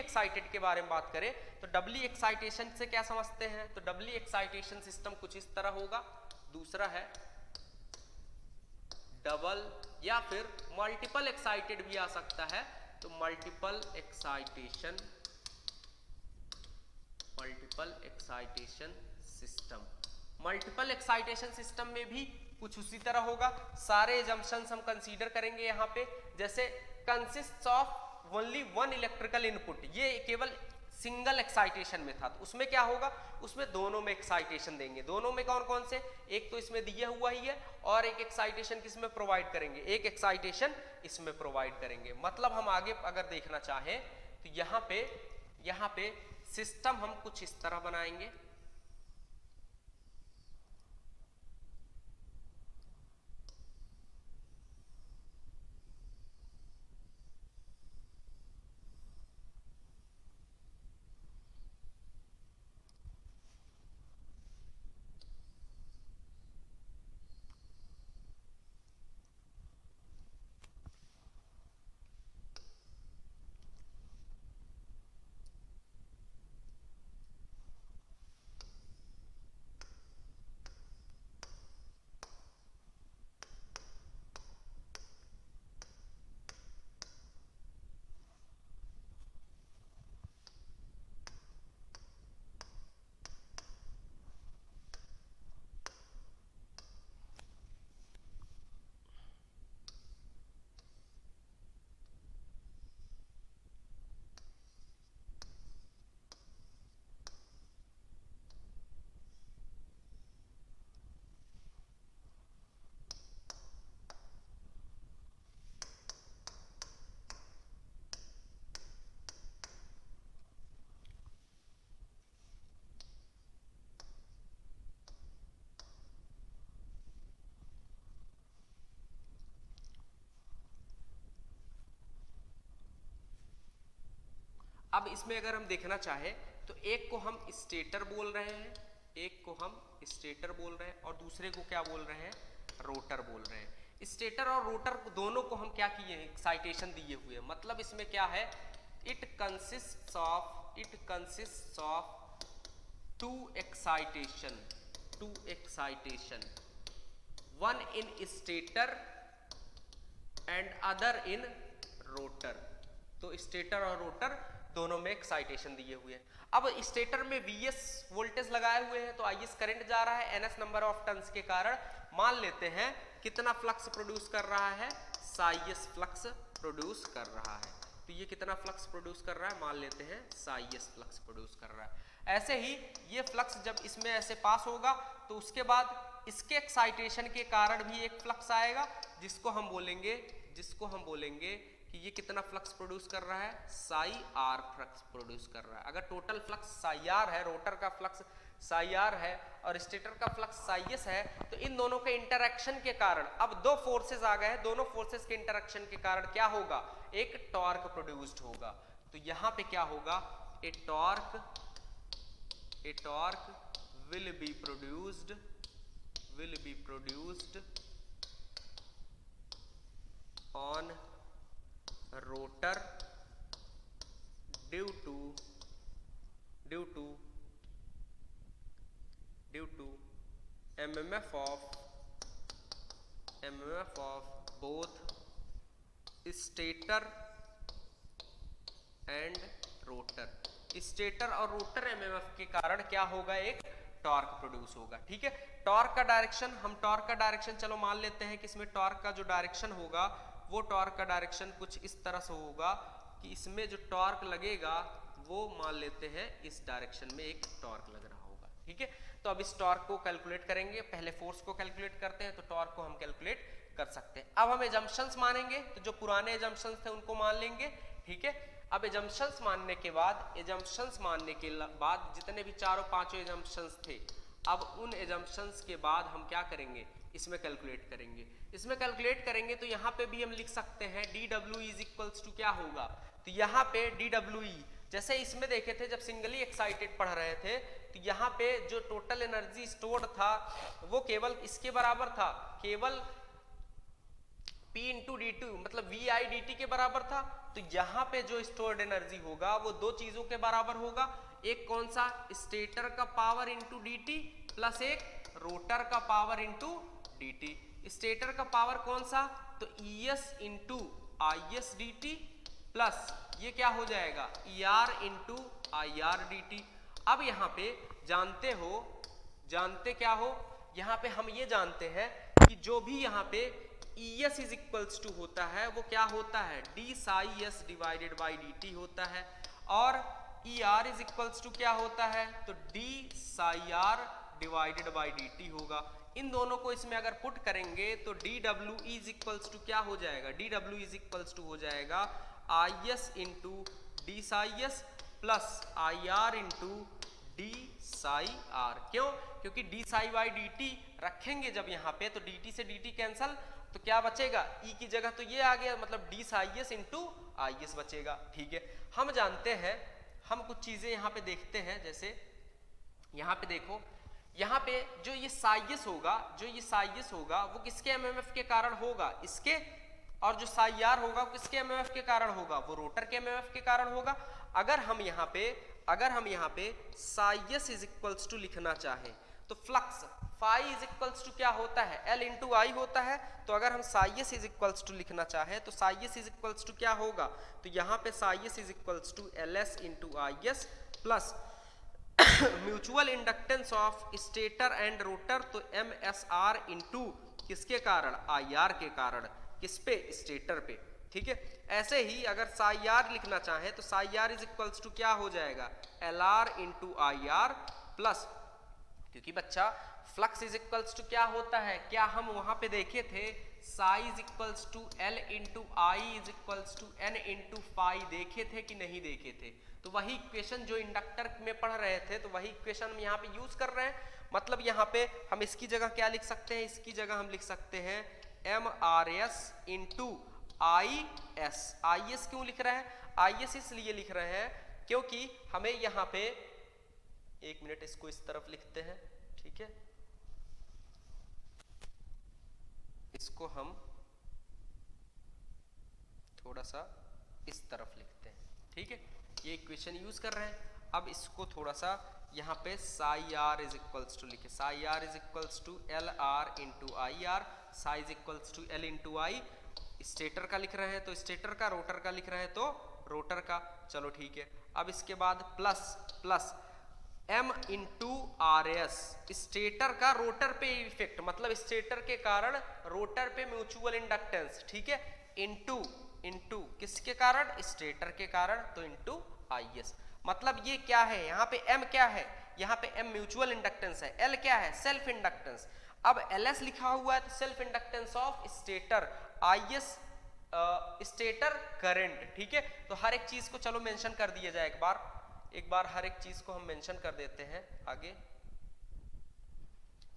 Excited के बारे में बात करें तो डबली एक्साइटेशन से क्या समझते हैं, तो डबली एक्साइटेशन सिस्टम कुछ इस तरह होगा। दूसरा है डबल या फिर मल्टीपल एक्साइटेड भी आ सकता है, तो multiple excitation system. Multiple excitation system में भी कुछ उसी तरह होगा। सारे एजम्पशंस हम कंसीडर करेंगे यहाँ पे, जैसे consist of only one electrical input, ये केवल सिंगल एक्साइटेशन में था, तो उसमें क्या होगा, उसमें दोनों में एक्साइटेशन देंगे। दोनों में कौन कौन से, एक तो इसमें दिया हुआ ही है और एक एक्साइटेशन किसमें प्रोवाइड करेंगे, एक एक्साइटेशन इसमें प्रोवाइड करेंगे। मतलब हम आगे अगर देखना चाहें तो यहाँ पे सिस्टम हम कुछ इस तरह बनाएंगे। अब इसमें अगर हम देखना चाहें तो एक को हम स्टेटर बोल रहे हैं, एक को हम स्टेटर बोल रहे हैं और दूसरे को क्या बोल रहे हैं, रोटर बोल रहे हैं। स्टेटर और रोटर दोनों को हम क्या किए हैं, एक्साइटेशन दिए हुए हैं। मतलब इसमें क्या है, it consists of two excitation, one in stator and other in rotor. तो स्टेटर और रोटर दोनों में एक्साइटेशन दिए हुए हैं। अब स्टेटर में Vs वोल्टेज लगाए हुए हैं, तो Is करंट जा रहा है Ns नंबर ऑफ टर्न्स के कारण। मान लेते हैं कितना फ्लक्स प्रोड्यूस कर रहा है, साइस फ्लक्स प्रोड्यूस कर रहा है। तो ये कितना फ्लक्स प्रोड्यूस कर रहा है, मान लेते हैं साइस फ्लक्स प्रोड्यूस कर रहा है। ऐसे ही ये फ्लक्स जब इसमें ऐसे पास होगा तो उसके बाद इसके एक्साइटेशन के कारण भी एक फ्लक्स आएगा, जिसको हम बोलेंगे कि ये कितना फ्लक्स प्रोड्यूस कर रहा है, साई आर फ्लक्स प्रोड्यूस कर रहा है। अगर टोटल फ्लक्स साई आर है, रोटर का फ्लक्स साई आर है और स्टेटर का फ्लक्स साई एस है, तो इन दोनों के इंटरैक्शन के कारण अब दो फोर्सेस आ गए हैं, दोनों फोर्सेस के इंटरैक्शन के कारण क्या होगा, एक टॉर्क प्रोड्यूस्ड होगा। तो यहां पे क्या होगा, a torque will be produced on rotor due to MMF of both stator and rotor। Stator और रोटर MMF के कारण क्या होगा, एक टॉर्क प्रोड्यूस होगा। ठीक है, टॉर्क का डायरेक्शन चलो मान लेते हैं कि इसमें टॉर्क का जो डायरेक्शन होगा वो टॉर्क का डायरेक्शन कुछ इस तरह से होगा कि इसमें जो टॉर्क लगेगा वो मान लेते हैं इस डायरेक्शन में एक टॉर्क लग रहा होगा। ठीक है, तो अब इस टॉर्क को कैलकुलेट करेंगे। पहले फोर्स को कैलकुलेट करते हैं, तो टॉर्क को हम कैलकुलेट कर सकते हैं। अब हम एजम्पशंस मानेंगे, तो जो पुराने एजम्पशंस थे उनको मान लेंगे। ठीक है, अब एजम्पशंस मानने के बाद जितने भी चारों पांचों एजम्पशंस थे, अब उन एजम्पशंस के बाद हम क्या करेंगे, इसमें कैलकुलेट करेंगे। तो यहाँ पे भी हम लिख सकते हैं dW इज इक्वल्स टू क्या होगा, तो यहाँ पे dWe जैसे इसमें देखे थे जब सिंगली एक्साइटेड पढ़ रहे थे, तो यहाँ पे जो टोटल एनर्जी स्टोर्ड था वो केवल इसके बराबर था, केवल P इंटू डी टू मतलब वी आई डी टी के बराबर था, तो यहाँ पे जो स्टोर्ड एनर्जी होगा वो दो चीजों के बराबर होगा, एक कौन सा, स्टेटर का power into D T plus एक रोटर का power into D T. Stator का पावर कौन सा, तो E S into I S D T plus ये क्या हो जाएगा, E R into I R D T. अब यहाँ पे जानते क्या हो, यहाँ पे हम ये जानते हैं कि जो भी यहाँ पे E S is equals to होता है वो क्या होता है, D psi S divided by D T होता है, और E R is equals to क्या होता है, तो D psi R divided by D T होगा। इन दोनों को इसमें अगर पुट करेंगे तो D W is equals to क्या हो जाएगा, D W is equals to हो जाएगा I S into D psi S plus I R into D psi are. क्यों, क्योंकि D psi by D T रखेंगे जब यहाँ पे तो डी टी से डी टी कैंसल, तो क्या बचेगा, ई की जगह तो ये आ गया, मतलब D psi S into I S बचेगा। ठीक है, हम जानते हैं, हम कुछ चीजें यहाँ पे देखते हैं, जैसे यहाँ पे देखो, यहाँ पे जो ये साइयस होगा वो किसके एमएमएफ के कारण होगा, इसके, और जो साई आर होगा वो किसके एमएमएफ के कारण होगा, वो रोटर के एमएमएफ के कारण होगा। अगर हम यहाँ पे साइयस इज इक्वल्स टू लिखना चाहें तो flux phi is equals to क्या होता है, एल इंटू आई होता है। तो अगर हम साइयस इज इक्वल्स टू लिखना चाहें तो साइयस इज इक्वल्स टू क्या होगा, तो यहाँ पे psi s is equals to L S into I S plus mutual inductance of stator and rotor, तो एम एस आर इंटू किसके कारण, आई आर के कारण, किस पे, स्टेटर पे। ठीक है, ऐसे ही अगर साई आर लिखना चाहें तो psi R is equals to क्या हो जाएगा, L R into I R plus, क्योंकि बच्चा फ्लक्स इज इक्वल्स टू क्या होता है, क्या हम वहां पे देखे थे, psi is equals to L into I is equals to N into phi, देखे थे कि नहीं देखे थे। तो वही इक्वेशन जो इंडक्टर में पढ़ रहे थे तो वही इक्वेशन हम यहाँ पे यूज कर रहे हैं। मतलब यहाँ पे हम इसकी जगह क्या लिख सकते हैं, इसकी जगह हम लिख सकते हैं M R S into I S. I S क्यों लिख रहे हैं, आई एस इसलिए लिख रहे हैं क्योंकि हमें यहाँ पे, एक मिनट इसको इस तरफ लिखते हैं, ठीक है, इसको हम थोड़ा सा इस तरफ लिखते हैं। ठीक है, ये इक्वेशन यूज कर रहे हैं। अब इसको थोड़ा सा यहाँ पे psi R is equals to लिखे, psi R is equals to L R into I R, psi is equals to L into I. Stator का लिख रहे हैं तो स्टेटर का, रोटर का लिख रहे हैं तो रोटर का। चलो ठीक है, अब इसके बाद plus M into R S, stator का रोटर पे इफेक्ट, मतलब स्टेटर के कारण रोटर पे म्यूचुअल इंडक्टेंस। ठीक है, इंटू किसके कारण, स्टेटर के कारण, तो इंटू आई एस। मतलब ये क्या है, यहाँ पे एम क्या है, यहाँ पे एम म्यूचुअल इंडक्टेंस है, एल क्या है, सेल्फ इंडक्टेंस। अब एल एस लिखा हुआ है तो self inductance of stator, I S stator current. ठीक है, तो हर एक चीज को चलो मेंशन कर दिया जाए, एक बार हर एक चीज को हम मेंशन कर देते हैं। आगे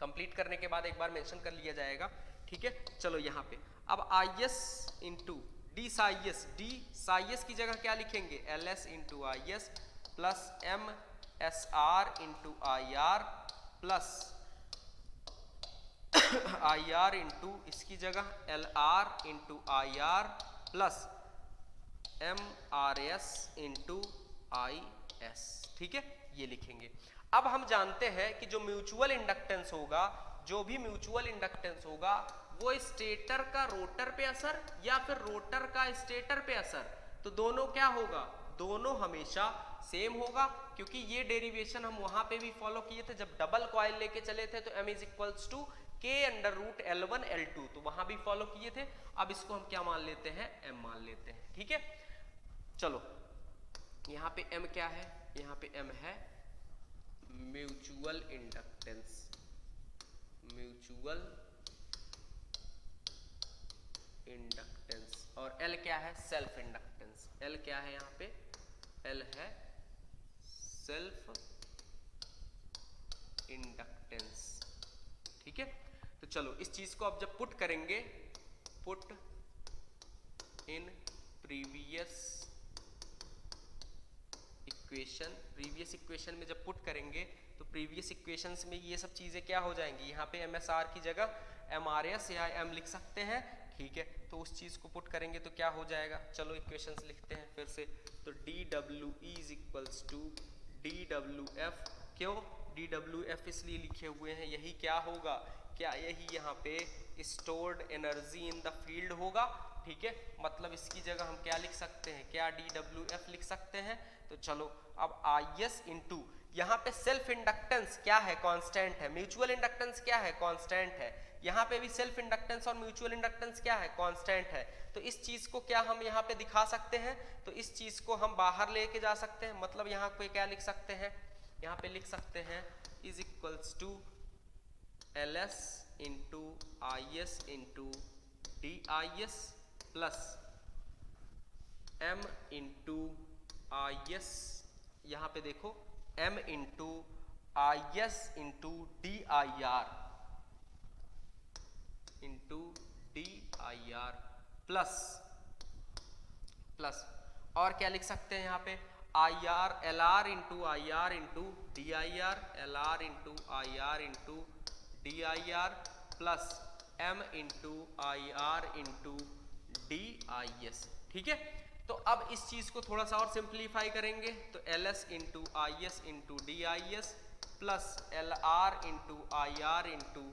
कंप्लीट करने के बाद एक बार मेंशन कर लिया जाएगा। ठीक है, चलो यहाँ पे अब I S into D psi S की जगह क्या लिखेंगे, L S into I S plus M S R into I R plus I R into इसकी जगह L R into I R plus M R S into I S. ठीक है, ये लिखेंगे। अब हम जानते हैं कि जो म्यूचुअल इंडक्टेंस होगा, जो भी म्यूचुअल इंडक्टेंस होगा वो स्टेटर का रोटर पे असर या फिर रोटर का स्टेटर पे असर, तो दोनों क्या होगा, दोनों हमेशा सेम होगा। क्योंकि ये डेरिवेशन हम वहां पे भी फॉलो किए थे जब डबल कॉइल लेके चले थे, तो m is equals to k under root L1 L2, तो वहां भी फॉलो किए थे। अब इसको हम क्या मान लेते हैं, m मान लेते हैं। ठीक है, चलो यहाँ पे m क्या है, यहाँ पे m है म्यूचुअल इंडक्टेंस, और L क्या है, सेल्फ इंडक्टेंस। L क्या है यहाँ पे, L है सेल्फ इंडक्टेंस। ठीक है, तो चलो इस चीज को अब जब पुट करेंगे, पुट इन प्रीवियस इक्वेशन में जब पुट करेंगे तो प्रीवियस इक्वेशंस में ये सब चीजें क्या हो जाएंगी, यहाँ पे MSR की जगह MRS या M लिख सकते हैं। ठीक है। तो उस चीज को पुट करेंगे तो क्या हो जाएगा, चलो इक्वेशंस लिखते हैं फिर से। तो dW is equals to dWF, क्यों dWF इसलिए लिखे हुए हैं, यही क्या होगा, क्या यही यहाँ पे stored energy in the field होगा, ठीक है। मतलब इसकी जगह हम क्या लिख सकते हैं, क्या dWF लिख सकते हैं। तो चलो अब IS इंटू यहाँ पे सेल्फ इंडक्टेंस क्या है, कांस्टेंट है, म्यूचुअल इंडक्टेंस क्या है, कांस्टेंट है, यहाँ पे भी सेल्फ इंडक्टेंस और म्यूचुअल इंडक्टेंस क्या है, कांस्टेंट है। तो इस चीज को क्या हम यहाँ पे दिखा सकते हैं, तो इस चीज को हम बाहर लेके जा सकते हैं, मतलब यहाँ पे क्या लिख सकते हैं, यहाँ पे लिख सकते हैं is equals to LS into IS into DIS plus M into IS, यहाँ पे देखो M into IS into DIR into DIR plus और क्या लिख सकते हैं यहाँ पे IR LR into IR into DIR, LR into IR into DIR plus M into IR into DIS, ठीक है। तो अब इस चीज को थोड़ा सा और सिंप्लीफाई करेंगे तो LS into IS into DIS plus LR into IR into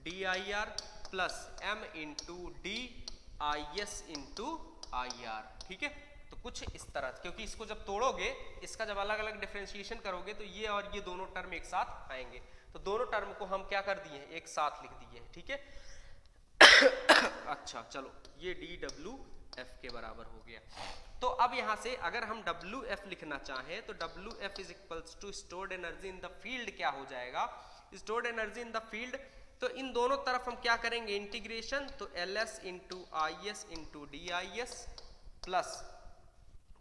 DIR plus M into DIS into IR, ठीक है। तो कुछ इस तरह, क्योंकि इसको जब तोड़ोगे, इसका जब अलग अलग डिफरेंशिएशन करोगे तो ये और ये दोनों टर्म एक साथ आएंगे, तो दोनों टर्म को हम क्या कर दिए, एक साथ लिख दिए, ठीक है। अच्छा चलो ये dWF के बराबर हो गया। तो अब यहां से अगर हम WF लिखना चाहें तो WF is equals to stored energy in the field क्या हो जाएगा, stored energy in the field. तो इन दोनों तरफ हम क्या करेंगे, इंटीग्रेशन, तो LS into IS into DIS plus,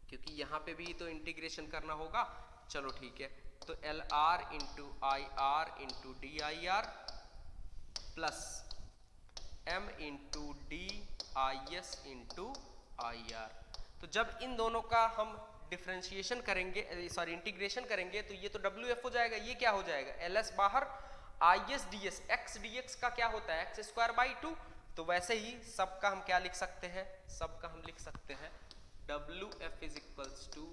क्योंकि यहाँ पे भी तो इंटीग्रेशन करना होगा, चलो ठीक है, तो LR into IR into DIR plus M into DIS into IR। तो जब इन दोनों का हम डिफरेंशिएशन करेंगे, सॉरी इंटीग्रेशन करेंगे, तो ये तो WF हो जाएगा, ये क्या हो जाएगा, LS बाहर, IS DS, x dx का क्या होता है x स्क्वायर बाई 2। तो वैसे ही सबका हम क्या लिख सकते हैं, सबका हम लिख सकते हैं WF is equals to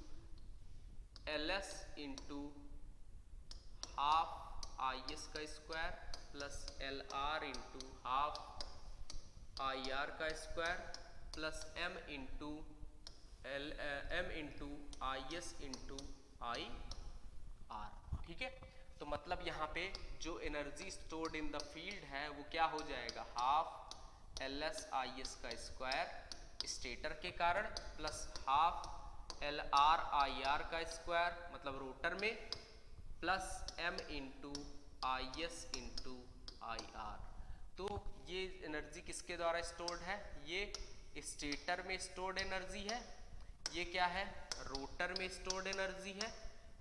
LS into half IS का square plus LR into half IR का square plus M into IS into IR, ठीक है। तो मतलब यहाँ पे जो energy stored in the field है वो क्या हो जाएगा, हाफ LS IS का स्क्वायर स्टेटर के कारण प्लस हाफ LR IR का स्क्वायर मतलब रोटर में plus M into IS into IR। तो ये एनर्जी किसके द्वारा स्टोर्ड है, ये स्टेटर में स्टोर्ड एनर्जी है, ये क्या है, रोटर में स्टोर्ड एनर्जी है,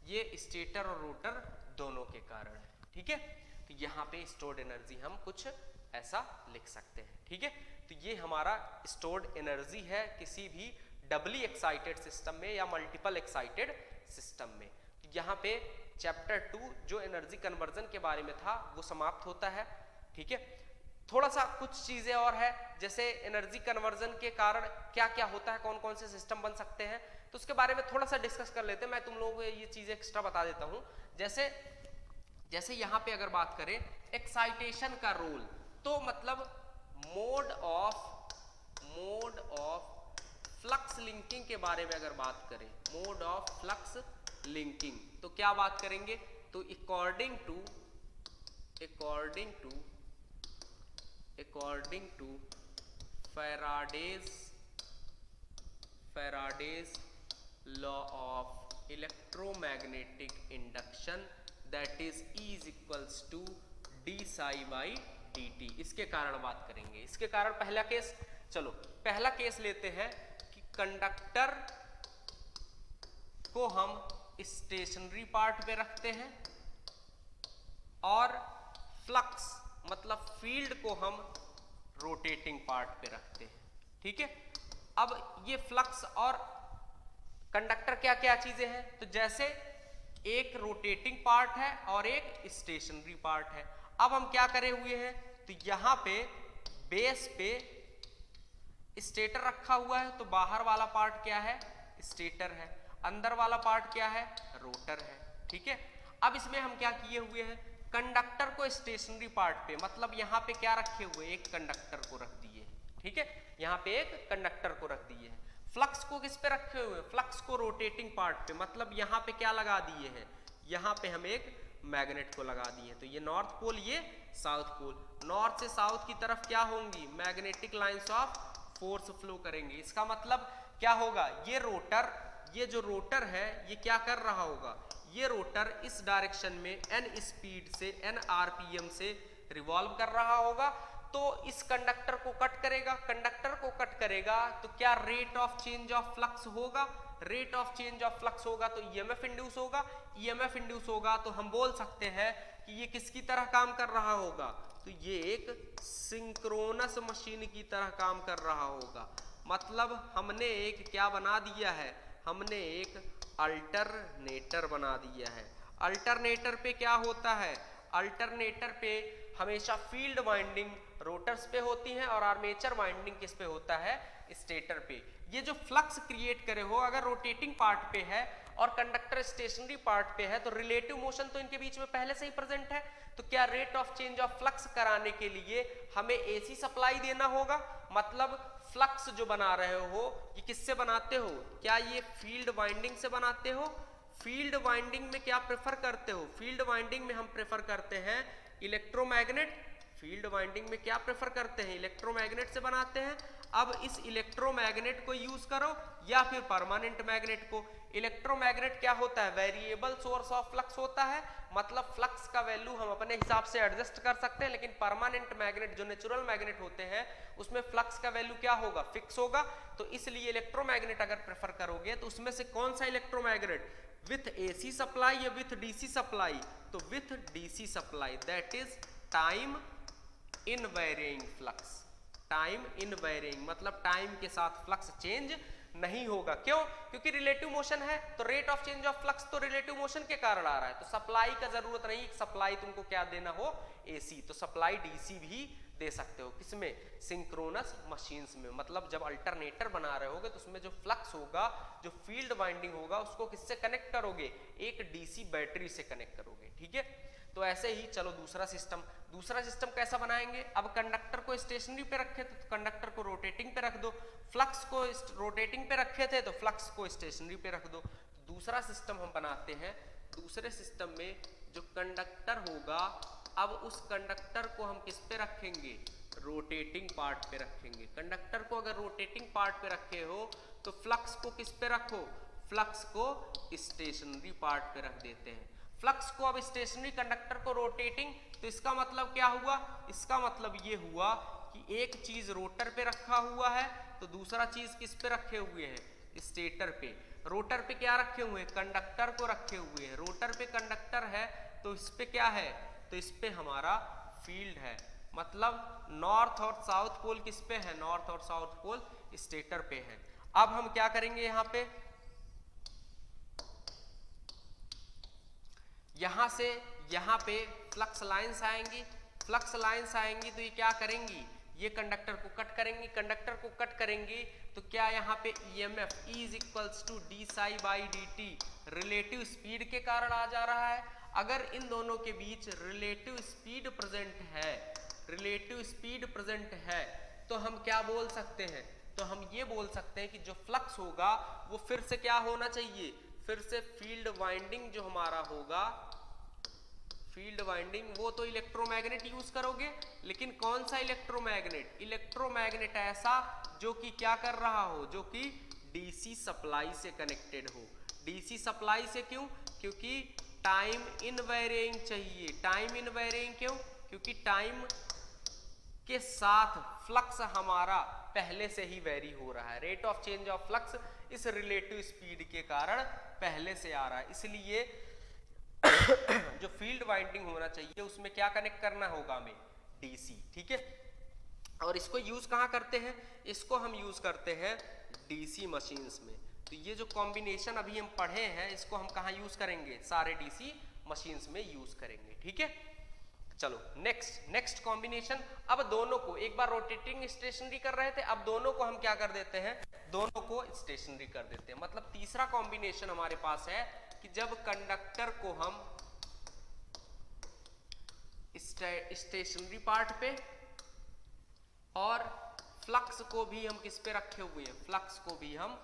ये स्टेटर और रोटर दोनों के कारण है, ठीक है। तो यहाँ पे स्टोर्ड एनर्जी हम कुछ ऐसा लिख सकते हैं, ठीक है। तो ये हमारा स्टोर्ड एनर्जी है किसी भी डबली एक्साइटेड सिस्टम में या मल्टीपल एक्साइटेड सिस्टम में। तो यहाँ पे चैप्टर 2 जो एनर्जी कन्वर्जन के बारे में था वो समाप्त होता है, ठीक है। थोड़ा सा कुछ चीजें और है, जैसे एनर्जी कन्वर्जन के कारण क्या क्या होता है, कौन कौन से सिस्टम बन सकते हैं, तो उसके बारे में थोड़ा सा डिस्कस कर लेते हैं। मैं तुम लोगों को ये चीजें एक्स्ट्रा बता देता हूं। जैसे यहाँ पे अगर बात करें एक्साइटेशन का रोल, तो मतलब मोड ऑफ फ्लक्स लिंकिंग के बारे में अगर बात करें, मोड ऑफ फ्लक्स लिंकिंग, तो क्या बात करेंगे, तो according to Faraday's law of electromagnetic induction, that is E is equals to d psi by dt, इसके कारण बात करेंगे। इसके कारण पहला केस, चलो पहला केस लेते हैं कि कंडक्टर को हम स्टेशनरी पार्ट पे रखते हैं और फ्लक्स मतलब फील्ड को हम रोटेटिंग पार्ट पे रखते हैं, ठीक है। अब ये फ्लक्स और कंडक्टर क्या क्या चीजें हैं, तो जैसे एक रोटेटिंग पार्ट है और एक स्टेशनरी पार्ट है। अब हम क्या करे हुए हैं, तो यहां पे बेस पे स्टेटर रखा हुआ है तो बाहर वाला पार्ट क्या है, स्टेटर है, अंदर वाला पार्ट क्या है, रोटर है। ठीक है, अब इसमें हम क्या किए हुए हैं, कंडक्टर को स्टेशनरी पार्ट पे, मतलब यहाँ पे क्या रखे हुए, एक कंडक्टर को रख दिए। ठीक है, यहाँ पे एक कंडक्टर को रख दिए हैं। फ्लक्स को किस पे रखे हुए, फ्लक्स को रोटेटिंग पार्ट पे, मतलब यहाँ पे क्या लगा दिए हैं, यहाँ पे हम एक मैग्नेट को लगा दिए। तो ये नॉर्थ पोल, ये साउथ पोल, नॉर्थ से साउथ की तरफ क्या होंगी, magnetic lines of force flow करेंगे। इसका मतलब क्या होगा, ये रोटर, ये जो रोटर है ये क्या कर रहा होगा, ये रोटर इस डायरेक्शन में n स्पीड से, n आरपीएम से रिवॉल्व कर रहा होगा। तो इस कंडक्टर को कट करेगा, कंडक्टर को कट करेगा तो क्या rate of change of flux होगा, rate of change of flux होगा तो ईएमएफ इंड्यूस होगा, ईएमएफ इंड्यूस होगा तो हम बोल सकते हैं कि ये किसकी तरह काम कर रहा होगा, तो ये एक सिंक्रोनस मशीन की तरह काम कर रहा होगा। मतलब हमने एक क्या बना दिया है, हमने एक अल्टरनेटर बना दिया है। अल्टरनेटर पे क्या होता है, अल्टरनेटर पे हमेशा फील्ड वाइंडिंग रोटर्स पे होती है और आर्मेचर वाइंडिंग किस पे होता है, स्टेटर पे। ये जो फ्लक्स क्रिएट करे हो अगर रोटेटिंग पार्ट पे है और कंडक्टर स्टेशनरी पार्ट पे है तो रिलेटिव मोशन तो इनके बीच में पहले से ही प्रेजेंट है। तो क्या rate of change of flux कराने के लिए हमें एसी सप्लाई देना होगा, मतलब फ्लक्स जो बना रहे हो ये किससे बनाते हो, क्या ये फील्ड वाइंडिंग से बनाते हो, फील्ड वाइंडिंग में क्या प्रेफर करते हो, फील्ड वाइंडिंग में हम प्रेफर करते हैं इलेक्ट्रोमैग्नेट, फील्ड वाइंडिंग में क्या प्रेफर करते हैं, इलेक्ट्रोमैग्नेट से बनाते हैं। अब इस इलेक्ट्रोमैग्नेट को यूज करो या फिर परमानेंट मैग्नेट को। इलेक्ट्रोमैग्नेट क्या होता है, वेरिएबल सोर्स ऑफ फ्लक्स होता है, मतलब फ्लक्स का वैल्यू हम अपने हिसाब से एडजस्ट कर सकते हैं। लेकिन परमानेंट मैग्नेट जो नेचुरल मैग्नेट होते हैं उसमें फ्लक्स का वैल्यू क्या होगा, फिक्स होगा। तो इसलिए इलेक्ट्रोमैग्नेट अगर प्रेफर करोगे तो उसमें से कौन सा इलेक्ट्रोमैग्नेट, विथ एसी सप्लाई या विथ डीसी सप्लाई, तो with DC supply, that is time in varying flux, time in varying मतलब टाइम के साथ फ्लक्स चेंज नहीं होगा। क्यों, क्योंकि रिलेटिव मोशन है तो rate of change of flux तो रिलेटिव मोशन के कारण आ रहा है। तो सप्लाई का जरूरत नहीं, सप्लाई तुमको क्या देना हो, एसी, तो सप्लाई डीसी भी दे सकते हो, किसमें, सिंक्रोनस मशीन्स में। मतलब जब अल्टरनेटर बना रहे होगे तो उसमें जो फ्लक्स होगा, जो फील्ड वाइंडिंग होगा उसको किससे कनेक्ट करोगे, एक डीसी बैटरी से कनेक्ट करोगे। ठीक है, तो ऐसे ही चलो दूसरा सिस्टम, दूसरा सिस्टम कैसा बनाएंगे, अब कंडक्टर को स्टेशनरी पे रखे थे तो कंडक्टर को रोटेटिंग पे रख दो, फ्लक्स को रोटेटिंग पे रखे थे तो फ्लक्स को स्टेशनरी पे रख दो। दूसरा सिस्टम हम बनाते हैं, दूसरे सिस्टम में जो कंडक्टर होगा, अब उस कंडक्टर को हम किस पे रखेंगे, रोटेटिंग पार्ट पे रखेंगे। कंडक्टर को अगर रोटेटिंग पार्ट पे रखे हो तो फ्लक्स को किस पे रखो, फ्लक्स को स्टेशनरी पार्ट पे रख देते हैं। फ्लक्स को अब स्टेशनरी, कंडक्टर को रोटेटिंग, तो इसका मतलब क्या हुआ, इसका मतलब ये हुआ कि एक चीज रोटर पे रखा हुआ है तो दूसरा चीज किस पे रखे हुए हैं, स्टेटर पे। रोटर पे क्या रखे हुए हैं, कंडक्टर को रखे हुए हैं, रोटर पे कंडक्टर है तो इस पे क्या है, तो इस पे हमारा फील्ड है। मतलब नॉर्थ और साउथ पोल किस पे है, नॉर्थ और साउथ पोल स्टेटर पे है। अब हम क्या करेंगे, यहां से यहां पे फ्लक्स लाइंस आएंगी, फ्लक्स लाइंस आएंगी तो ये क्या करेंगी, ये कंडक्टर को कट करेंगी, कंडक्टर को कट करेंगी तो क्या यहाँ पे EMF E is equals to D psi by D T relative speed के कारण आ जा रहा है। अगर इन दोनों के बीच रिलेटिव स्पीड प्रेजेंट है, रिलेटिव स्पीड प्रेजेंट है तो हम क्या बोल सकते हैं, तो हम ये बोल सकते हैं कि जो फ्लक्स होगा वो फिर से क्या होना चाहिए, फिर से फील्ड वाइंडिंग जो हमारा होगा, फील्ड वाइंडिंग, वो तो इलेक्ट्रोमैग्नेट यूज करोगे, लेकिन कौन सा इलेक्ट्रोमैग्नेट, इलेक्ट्रोमैग्नेट ऐसा जो कि क्या कर रहा हो, जो कि डीसी सप्लाई से कनेक्टेड हो। डीसी सप्लाई से क्यों, क्योंकि टाइम इन वेरिइंग चाहिए, टाइम इन वेरिइंग क्यों, क्योंकि टाइम के साथ फ्लक्स हमारा पहले से ही वेरी हो रहा है, rate of change of flux इस रिलेटिव स्पीड के कारण पहले से आ रहा है। इसलिए जो फील्ड वाइंडिंग होना चाहिए उसमें क्या कनेक्ट करना होगा हमें, डीसी। ठीक है, और इसको यूज कहाँ करते हैं, इसको हम यूज करते हैं डीसी मशीन्स में। तो ये जो कॉम्बिनेशन अभी हम पढ़े हैं इसको हम कहाँ यूज करेंगे, सारे डीसी मशीन्स में यूज करेंगे। ठीक है, चलो नेक्स्ट कॉम्बिनेशन। अब दोनों को, एक बार रोटेटिंग स्टेशनरी कर रहे थे, अब दोनों को हम क्या कर देते हैं, दोनों को स्टेशनरी कर देते हैं। मतलब तीसरा कॉम्बिनेशन हमारे पास है कि जब कंडक्टर को हम स्टेशनरी पार्ट पे और फ्लक्स को भी हम किस पे रखे हुए हैं, फ्लक्स को भी हम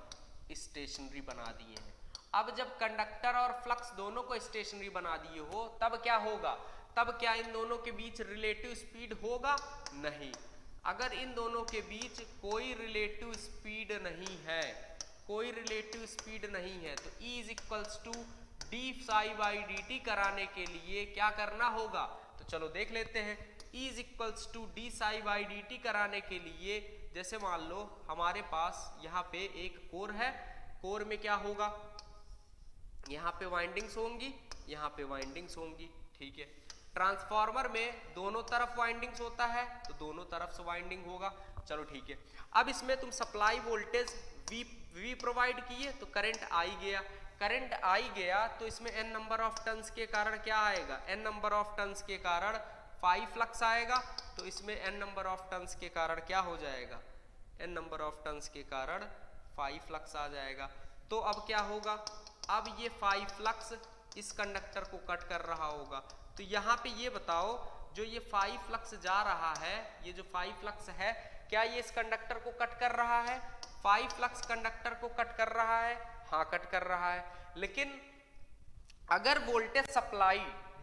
स्टेशनरी बना दिए हैं। अब जब कंडक्टर और फ्लक्स दोनों को स्टेशनरी बना दिए हो, तब क्या होगा, तब क्या इन दोनों के बीच रिलेटिव स्पीड होगा, नहीं। अगर इन दोनों के बीच कोई रिलेटिव स्पीड नहीं है, कोई रिलेटिव स्पीड नहीं है, तो E is equals to D psi by D T कराने के लिए क्या करना होगा, तो चलो देख लेते हैं। E is equals to D psi by D T कराने के लिए, जैसे मान लो हमारे पास यहाँ पे एक कोर है, कोर में क्या होगा, यहाँ पे वाइंडिंग्स होंगी, यहाँ पे वाइंडिंग्स होंगी, ठीक है। ट्रांसफार्मर में दोनों तरफ वाइंडिंग्स होता है, तो दोनों तरफ से वाइंडिंग होगा, चलो ठीक है। अब इसमें तुम सप्लाई वोल्टेज V प्रोवाइड किए, तो करंट आई गया, करंट आई गया तो इसमें n नंबर ऑफ टर्न्स के कारण क्या आएगा, n नंबर ऑफ टर्न्स के कारण 5 फ्लक्स आएगा, तो इसमें n नंबर ऑफ टर्न्स के कारण क्या हो जाएगा, n नंबर ऑफ टर्न्स के कारण 5 फ्लक्स आ जाएगा। तो अब क्या होगा, अब ये 5 फ्लक्स इस कंडक्टर को कट कर रहा होगा। तो यहाँ पे ये बताओ, जो ये 5 फ्लक्स जा रहा है, ये जो 5 फ्लक्स है, क्या ये इस कंडक्टर को कट कर रहा है, 5 फ्लक्स कंडक्टर को कट कर रहा है, हाँ कट कर रहा है। लेकिन अगर वोल्टेज सप्लाई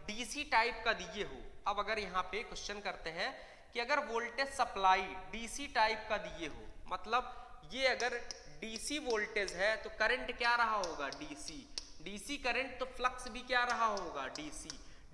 डीसी टाइप का दिए हो, अब अगर यहाँ पे क्वेश्चन करते हैं कि अगर वोल्टेज सप्लाई डीसी टाइप का दिए हो, मतलब ये अगर डीसी वोल्टेज है तो करंट क्या रहा होगा, डीसी करंट, तो फ्लक्स भी क्या रहा होगा,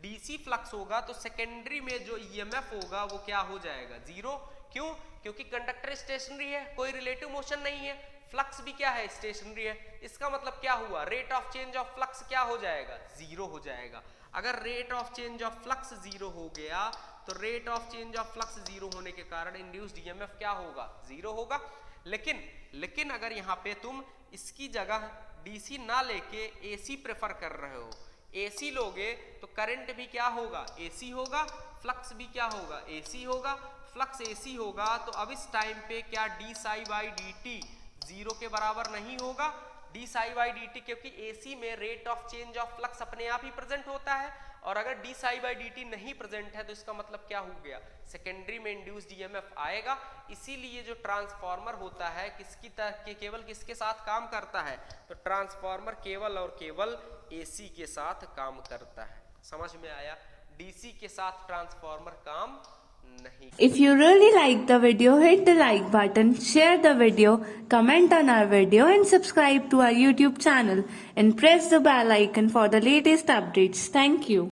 डीसी फ्लक्स होगा, तो सेकेंडरी में जो ईएमएफ होगा वो क्या हो जाएगा, जीरो। क्यों, क्योंकि कंडक्टर स्टेशनरी है, कोई रिलेटिव मोशन नहीं है, फ्लक्स भी क्या है, स्टेशनरी है। इसका मतलब क्या हुआ, rate of change of flux क्या हो जाएगा, जीरो हो जाएगा। अगर rate of change of flux zero हो गया, तो rate of change of flux zero होने के कारण इंड्यूस्ड ईएमएफ क्या होगा, जीरो होगा। लेकिन अगर यहाँ पे तुम इसकी जगह डीसी ना लेके एसी प्रेफर कर रहे हो, एसी लोगे तो करंट भी क्या होगा, एसी होगा, फ्लक्स भी क्या होगा, एसी होगा, फ्लक्स एसी होगा। तो अब इस टाइम पे क्या D psi by D T zero के बराबर नहीं होगा, D psi by D T, क्योंकि एसी में rate of change of flux अपने आप ही प्रेजेंट होता है, और अगर D psi by D T नहीं प्रेजेंट है तो इसका मतलब क्या हो गया, सेकेंडरी में इंड्यूस्ड ईएमएफ आएगा। इसीलिए जो ट्रांसफार्मर होता है किसकी तरह केवल किसके साथ काम करता है, तो ट्रांसफार्मर केवल और केवल एसी के साथ काम करता है। समझ में आया, डीसी के साथ ट्रांसफार्मर काम नहीं। If you really like the video, hit the like button, share the video, comment on our video and subscribe to our YouTube channel and press the bell icon for the latest updates. Thank you.